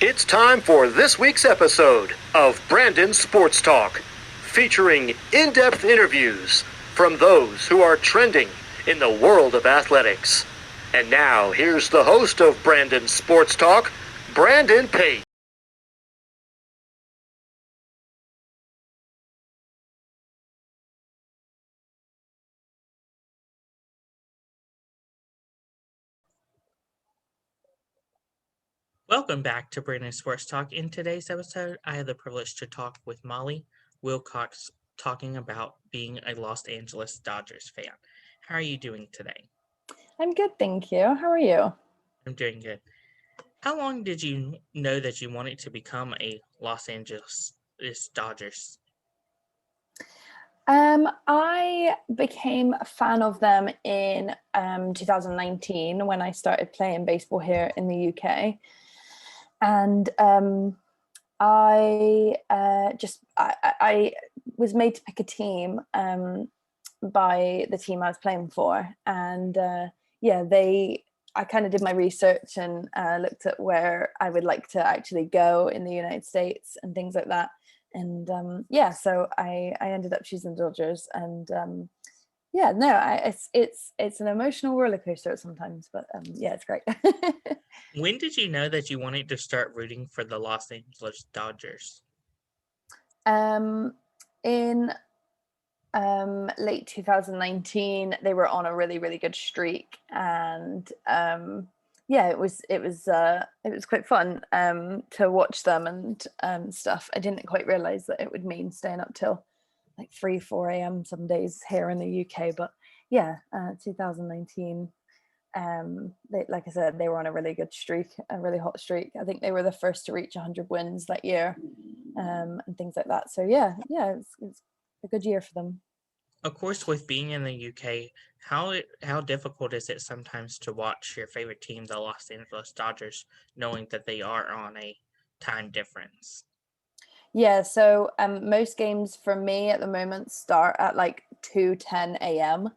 It's time for this week's episode of Brandon Sports Talk, featuring in-depth interviews from those who are trending in the world of athletics. And now, here's the host of Brandon Sports Talk, Brandon Pate. Welcome back to Brandon Sports Talk. In today's episode, I had the privilege to talk with Molly Willcox, talking about being a Los Angeles Dodgers fan. How are you doing today? I'm good, thank you. How are you? I'm doing good. How long did you know that you wanted to become a Los Angeles Dodgers? I became a fan of them in 2019 when I started playing baseball here in the UK. And I was made to pick a team by the team I was playing for, and I kind of did my research and looked at where I would like to actually go in the United States and things like that. And so I ended up choosing Dodgers, and it's an emotional roller coaster sometimes, but it's great. When did you know that you wanted to start rooting for the Los Angeles Dodgers? In late 2019, they were on a really, really good streak, and it was quite fun to watch them and stuff. I didn't quite realize that it would mean staying up till like 3-4 a.m. some days here in the UK, but 2019, like I said, they were on a really good streak, a really hot streak. I think they were the first to reach 100 wins that year, and things like that. So it's a good year for them. Of course, with being in the UK, how difficult is it sometimes to watch your favorite team, the Los Angeles Dodgers, knowing that they are on a time difference? Yeah, so most games for me at the moment start at like 2:10 a.m.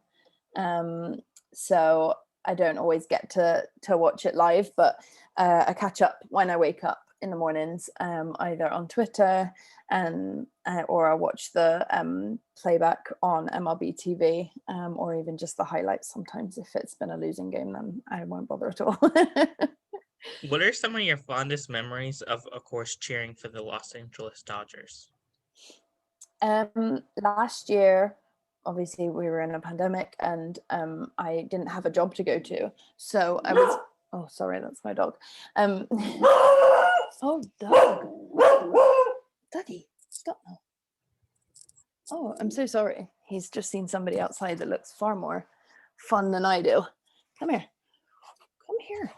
So I don't always get to watch it live, but I catch up when I wake up in the mornings, either on Twitter or I watch the playback on MLB TV, or even just the highlights sometimes. If it's been a losing game, then I won't bother at all. What are some of your fondest memories of course, cheering for the Los Angeles Dodgers? Last year, obviously, we were in a pandemic, and I didn't have a job to go to, so I was. Oh, sorry, that's my dog. Oh, dog. Dougie, stop now. Oh, I'm so sorry. He's just seen somebody outside that looks far more fun than I do. Come here. Come here.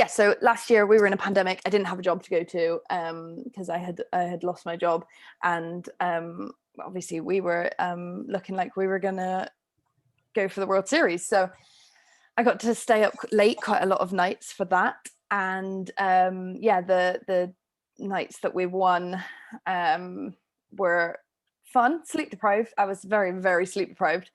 So last year we were in a pandemic. I didn't have a job to go to because I had lost my job, and obviously we were looking like we were gonna go for the World Series. So I got to stay up late quite a lot of nights for that, and the nights that we won were fun. Sleep deprived. I was very, very sleep deprived.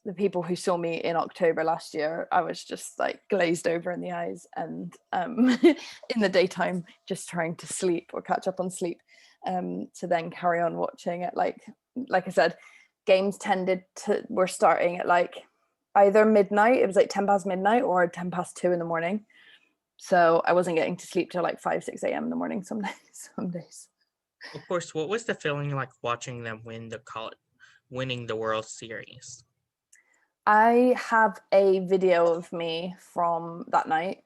The people who saw me in October last year, I was just like glazed over in the eyes, and in the daytime just trying to sleep or catch up on sleep, to then carry on watching it. Like I said, games were starting at like either midnight, it was like 10 past midnight, or 10 past 2 in the morning. So I wasn't getting to sleep till like 5-6 a.m. in the morning some days. Of course, what was the feeling like watching them winning the World Series? I have a video of me from that night,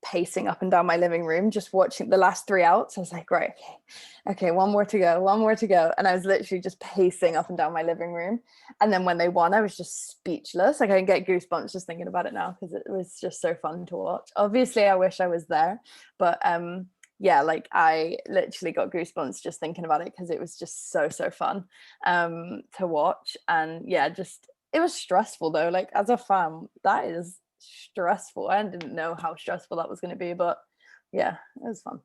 pacing up and down my living room, just watching the last 3 outs. I was like, right, okay, one more to go. And I was literally just pacing up and down my living room. And then when they won, I was just speechless. Like, I can get goosebumps just thinking about it now, because it was just so fun to watch. Obviously, I wish I was there, but like I literally got goosebumps just thinking about it, because it was just so fun to watch. And it was stressful though. Like, as a fan, that is stressful. I didn't know how stressful that was going to be, but yeah, it was fun.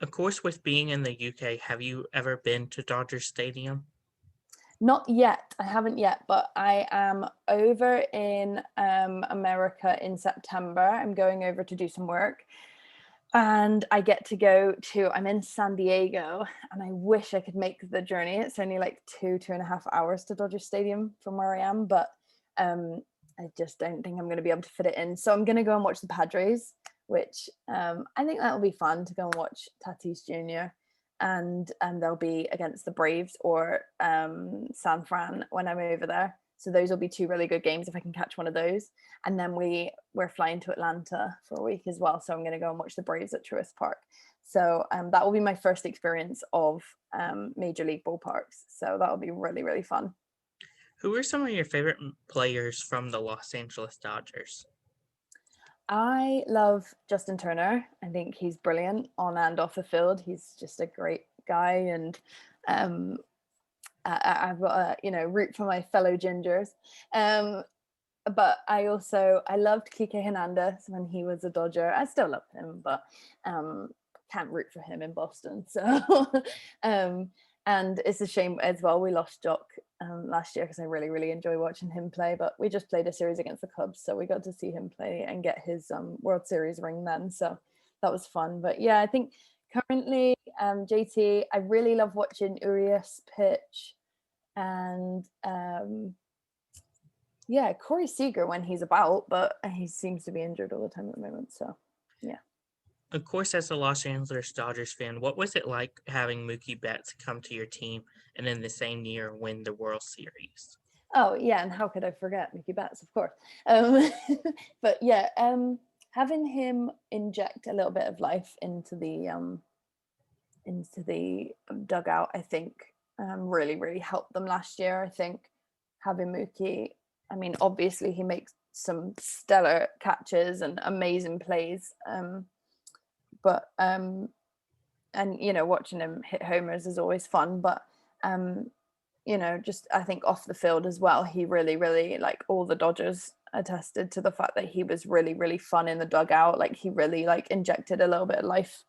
Of course, with being in the UK, have you ever been to Dodger Stadium? Not yet. I haven't yet, but I am over in America in September. I'm going over to do some work. And I get to go to, I'm in San Diego, and I wish I could make the journey. It's only like 2.5 hours to Dodger Stadium from where I am, but I just don't think I'm going to be able to fit it in. So I'm going to go and watch the Padres, which I think that'll be fun to go and watch Tatis Jr. And they'll be against the Braves or San Fran when I'm over there. So those will be two really good games if I can catch one of those. And then we're flying to Atlanta for a week as well. So I'm going to go and watch the Braves at Truist Park. So that will be my first experience of Major League ballparks. So that'll be really, really fun. Who are some of your favorite players from the Los Angeles Dodgers? I love Justin Turner. I think he's brilliant on and off the field. He's just a great guy, and I've got a root for my fellow Gingers. But I loved Kike Hernandez when he was a Dodger. I still love him, but can't root for him in Boston. So and it's a shame as well. We lost Jock last year because I really, really enjoy watching him play. But we just played a series against the Cubs, so we got to see him play and get his World Series ring then. So that was fun. But yeah, I think currently JT, I really love watching Urias pitch, and Corey Seager when he's about, but he seems to be injured all the time at the moment. So yeah. Of course, as a Los Angeles Dodgers fan, what was it like having Mookie Betts come to your team and in the same year win the World Series? Oh yeah, and how could I forget Mookie Betts, of course. But yeah, having him inject a little bit of life into the dugout, I think really, really helped them last year. I think having Mookie, I mean, obviously he makes some stellar catches and amazing plays, but and watching him hit homers is always fun, but just I think off the field as well, he really, really, like, all the Dodgers attested to the fact that he was really, really fun in the dugout. Like, he really injected a little bit of life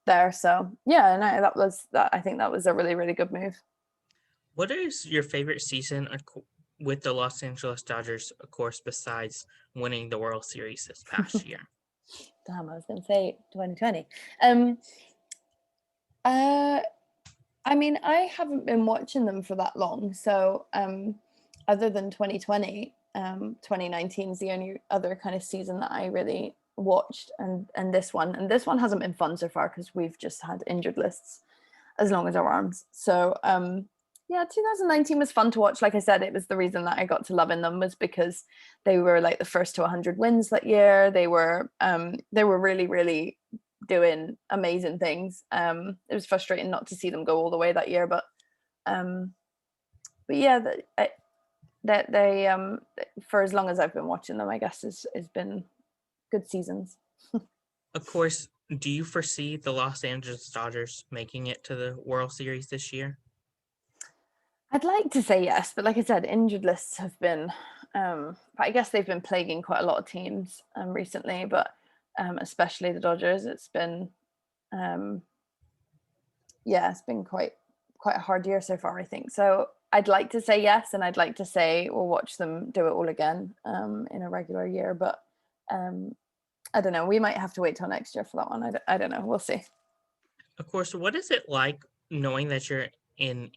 there. So yeah, no, I think that was a really, really good move. What is your favorite season with the Los Angeles Dodgers, of course, besides winning the World Series this past year? Damn, I was going to say 2020. I mean, I haven't been watching them for that long. So other than 2020, 2019 is the only other kind of season that I really watched, and this one hasn't been fun so far because we've just had injured lists as long as our arms. So 2019 was fun to watch. Like I said, it was the reason that I got to loving them was because they were like the first to 100 wins that year. They were really, really doing amazing things. It was frustrating not to see them go all the way that year, but yeah, that they for as long as I've been watching them, I guess has been good seasons. Of course, do you foresee the Los Angeles Dodgers making it to the World Series this year? I'd like to say yes, but like I said, injured lists have been but I guess they've been plaguing quite a lot of teams recently, but especially the Dodgers. It's been it's been quite a hard year so far, I think. So I'd like to say yes, and I'd like to say we'll watch them do it all again in a regular year, but I don't know. We might have to wait till next year for that one. I don't know. We'll see. Of course, what is it like knowing that you're in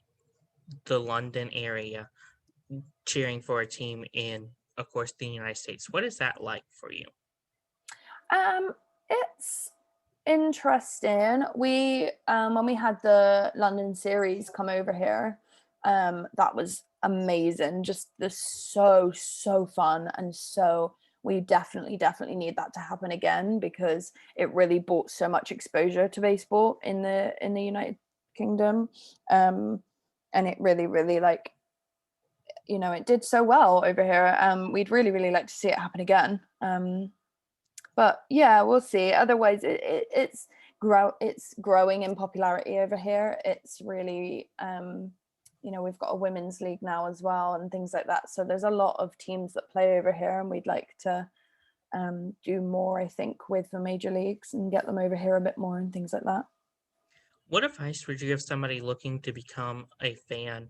the London area cheering for a team in, of course, the United States? What is that like for you? It's interesting. We when we had the London series come over here, that was amazing. Just so fun, and so we definitely need that to happen again, because it really brought so much exposure to baseball in the United Kingdom, and it really it did so well over here. We'd really like to see it happen again. But yeah, we'll see. Otherwise, it's growing in popularity over here. It's really we've got a women's league now as well and things like that. So there's a lot of teams that play over here, and we'd like to do more, I think, with the major leagues and get them over here a bit more and things like that. What advice would you give somebody looking to become a fan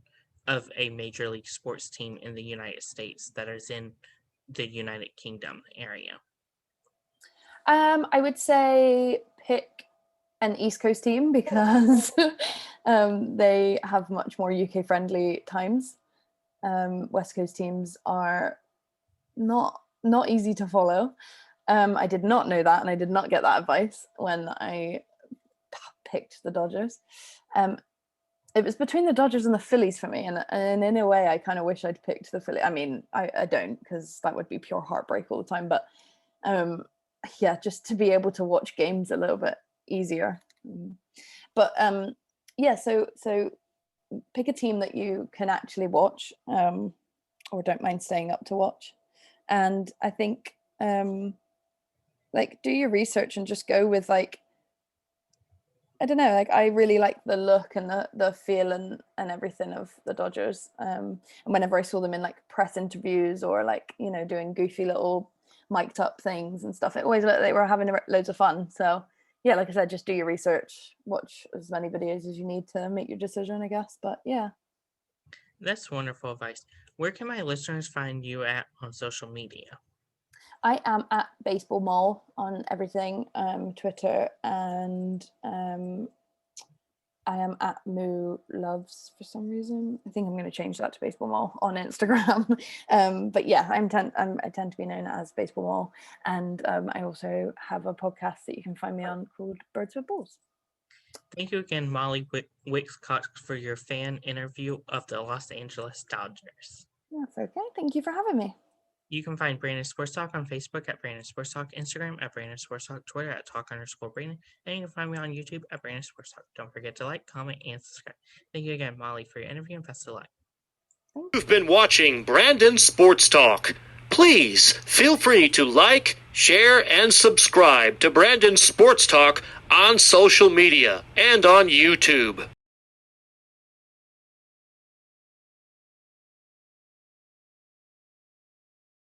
of a major league sports team in the United States that is in the United Kingdom area? I would say pick an East Coast team because they have much more UK friendly times. West Coast teams are not easy to follow. I did not know that, and I did not get that advice when I picked the Dodgers. It was between the Dodgers and the Phillies for me, and in a way I kind of wish I'd picked the Phillies. I mean, I don't, because that would be pure heartbreak all the time, but yeah, just to be able to watch games a little bit easier. But yeah, so pick a team that you can actually watch, or don't mind staying up to watch. And I think like do your research and just go with like, I don't know, like I really like the look and the feel and everything of the Dodgers. And whenever I saw them in like press interviews or like, you know, doing goofy little mic'd up things and stuff, it always looked like they were having loads of fun. So yeah, like I said, just do your research, watch as many videos as you need to make your decision, I guess. But yeah. That's wonderful advice. Where can my listeners find you at on social media? I am at Baseball Mall on everything, Twitter, and I am at Moo Loves for some reason. I think I'm going to change that to Baseball Mall on Instagram. But yeah, I tend to be known as Baseball Mall, and I also have a podcast that you can find me on called Birds with Balls. Thank you again, Molly Willcox, for your fan interview of the Los Angeles Dodgers. That's okay. Thank you for having me. You can find Brandon Sports Talk on Facebook at Brandon Sports Talk, Instagram at Brandon Sports Talk, Twitter at Talk_Brandon, and you can find me on YouTube at Brandon Sports Talk. Don't forget to like, comment, and subscribe. Thank you again, Molly, for your interview, and best of luck. You've been watching Brandon Sports Talk. Please feel free to like, share, and subscribe to Brandon Sports Talk on social media and on YouTube.